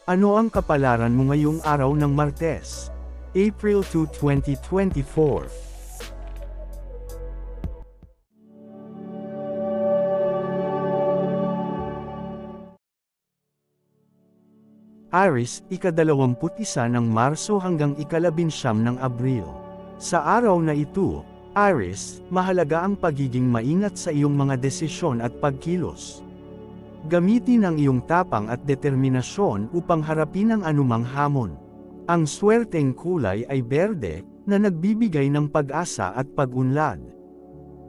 Ano ang kapalaran mo ngayong araw ng Martes, April 2, 2024? Aries, ika-21 ng Marso hanggang ika-19 ng Abril. Sa araw na ito, Aries, mahalaga ang pagiging maingat sa iyong mga desisyon at pagkilos. Gamitin ang iyong tapang at determinasyon upang harapin ang anumang hamon. Ang swerteng kulay ay berde, na nagbibigay ng pag-asa at pag-unlad.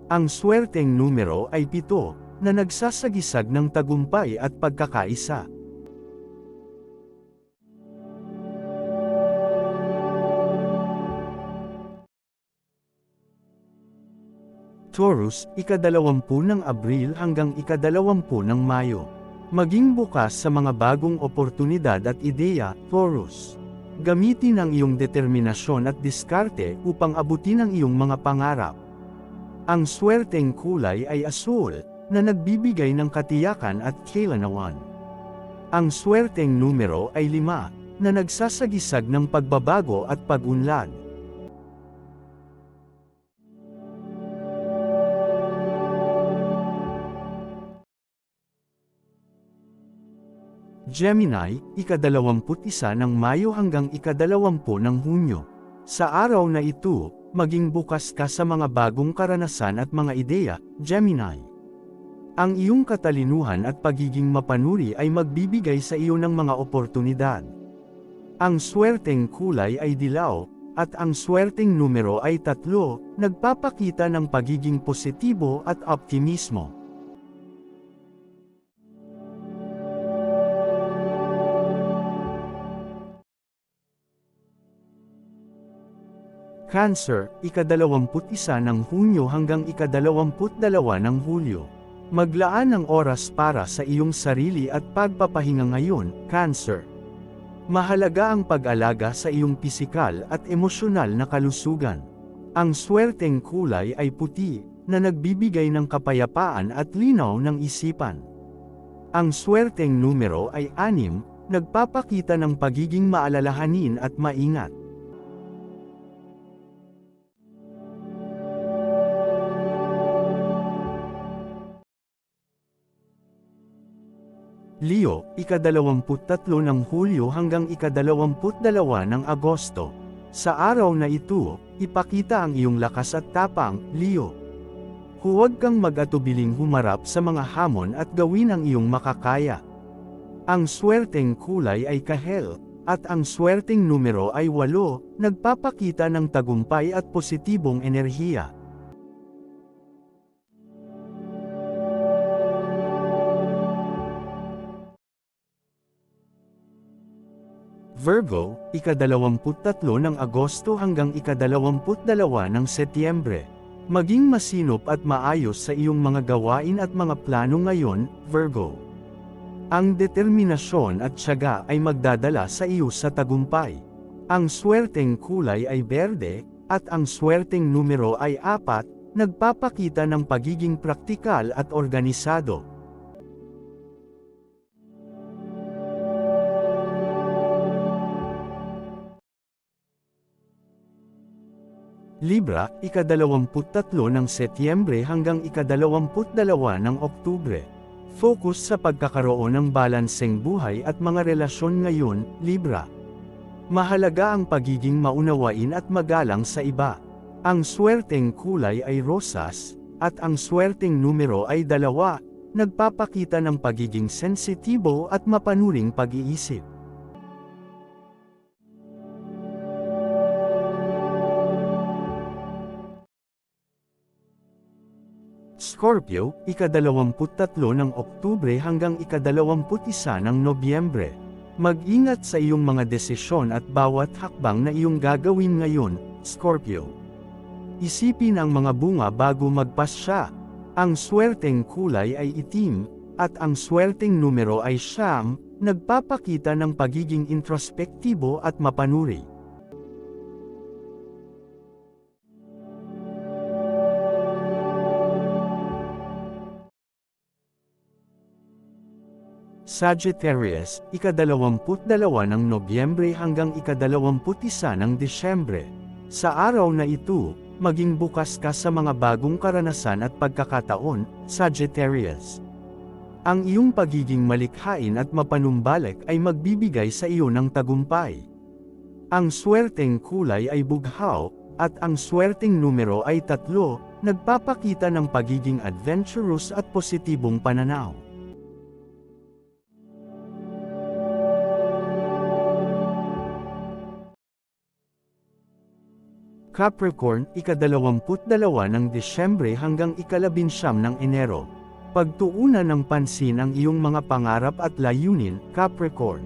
Ang swerteng numero ay 7, na nagsasagisag ng tagumpay at pagkakaisa. Taurus, ika-20 ng Abril hanggang ika-20 ng Mayo. Maging bukas sa mga bagong oportunidad at ideya, Taurus. Gamitin ang iyong determinasyon at diskarte upang abutin ang iyong mga pangarap. Ang swerteng kulay ay asul, na nagbibigay ng katiyakan at kailanawan. Ang swerteng numero ay 5, na nagsasagisag ng pagbabago at pag-unlad. Gemini, ika-21 ng Mayo hanggang ika-20 ng Hunyo. Sa araw na ito, maging bukas ka sa mga bagong karanasan at mga ideya, Gemini. Ang iyong katalinuhan at pagiging mapanuri ay magbibigay sa iyo ng mga oportunidad. Ang swerteng kulay ay dilaw, at ang swerteng numero ay 3, nagpapakita ng pagiging positibo at optimismo. Cancer, ika-21 ng Hunyo hanggang ika-22 ng Hulyo. Maglaan ng oras para sa iyong sarili at pagpapahinga ngayon, Cancer. Mahalaga ang pag-alaga sa iyong pisikal at emosyonal na kalusugan. Ang swerteng kulay ay puti, na nagbibigay ng kapayapaan at linaw ng isipan. Ang swerteng numero ay 6, nagpapakita ng pagiging maalalahanin at maingat. Leo, ika-23 ng Hulyo hanggang ika-22 ng Agosto. Sa araw na ito, ipakita ang iyong lakas at tapang, Leo. Huwag kang mag-atubiling humarap sa mga hamon at gawin ang iyong makakaya. Ang swerteng kulay ay kahel, at ang swerteng numero ay 8, nagpapakita ng tagumpay at positibong enerhiya. Virgo, ika-23 ng Agosto hanggang ika-22 ng Setyembre. Maging masinop at maayos sa iyong mga gawain at mga plano ngayon, Virgo. Ang determinasyon at tiyaga ay magdadala sa iyo sa tagumpay. Ang swerteng kulay ay berde, at ang swerteng numero ay 4, nagpapakita ng pagiging praktikal at organisado. Libra, ika-23 ng Setyembre hanggang ika-22 ng Oktubre. Focus sa pagkakaroon ng balanseng buhay at mga relasyon ngayon, Libra. Mahalaga ang pagiging maunawain at magalang sa iba. Ang swerteng kulay ay rosas, at ang swerteng numero ay 2, nagpapakita ng pagiging sensitibo at mapanuring pag-iisip. Scorpio, ika-23 ng Oktubre hanggang ika-21 ng Nobyembre. Mag-ingat sa iyong mga desisyon at bawat hakbang na iyong gagawin ngayon, Scorpio. Isipin ang mga bunga bago magpasya. Ang swerteng kulay ay itim, at ang swerteng numero ay 9, nagpapakita ng pagiging introspektibo at mapanuri. Sagittarius, ika-22 ng Nobyembre hanggang ika-21 ng Disyembre. Sa araw na ito, maging bukas ka sa mga bagong karanasan at pagkakataon, Sagittarius. Ang iyong pagiging malikhain at mapanumbalik ay magbibigay sa iyo ng tagumpay. Ang swerteng kulay ay bughaw, at ang swerteng numero ay 3, nagpapakita ng pagiging adventurous at positibong pananaw. Capricorn, ika-22 ng Disyembre hanggang ika-19 ng Enero. Pagtuunan ng pansin ang iyong mga pangarap at layunin, Capricorn.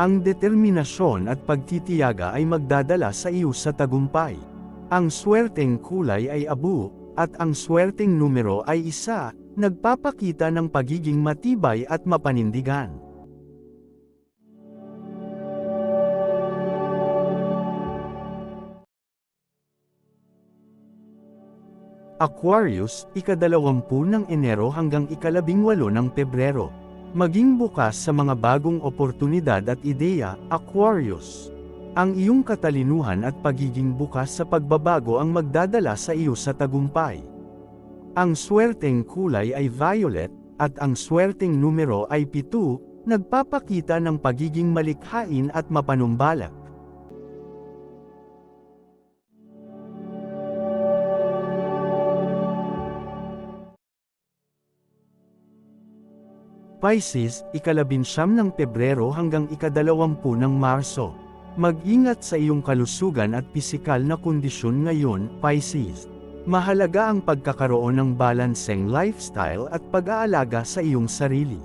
Ang determinasyon at pagtitiyaga ay magdadala sa iyo sa tagumpay. Ang swerteng kulay ay abu, at ang swerteng numero ay 1, nagpapakita ng pagiging matibay at mapanindigan. Aquarius, ika-20 ng Enero hanggang ika-18 ng Pebrero. Maging bukas sa mga bagong oportunidad at ideya, Aquarius. Ang iyong katalinuhan at pagiging bukas sa pagbabago ang magdadala sa iyo sa tagumpay. Ang swerteng kulay ay violet, at ang swerteng numero ay 7, nagpapakita ng pagiging malikhain at mapanumbalik. Pisces, ika-19 ng Pebrero hanggang ika-20 ng Marso. Mag-ingat sa iyong kalusugan at pisikal na kondisyon ngayon, Pisces. Mahalaga ang pagkakaroon ng balanseng lifestyle at pag-aalaga sa iyong sarili.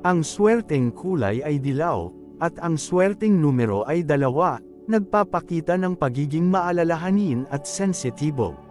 Ang swerteng kulay ay dilaw, at ang swerteng numero ay 2, nagpapakita ng pagiging maalalahanin at sensitibo.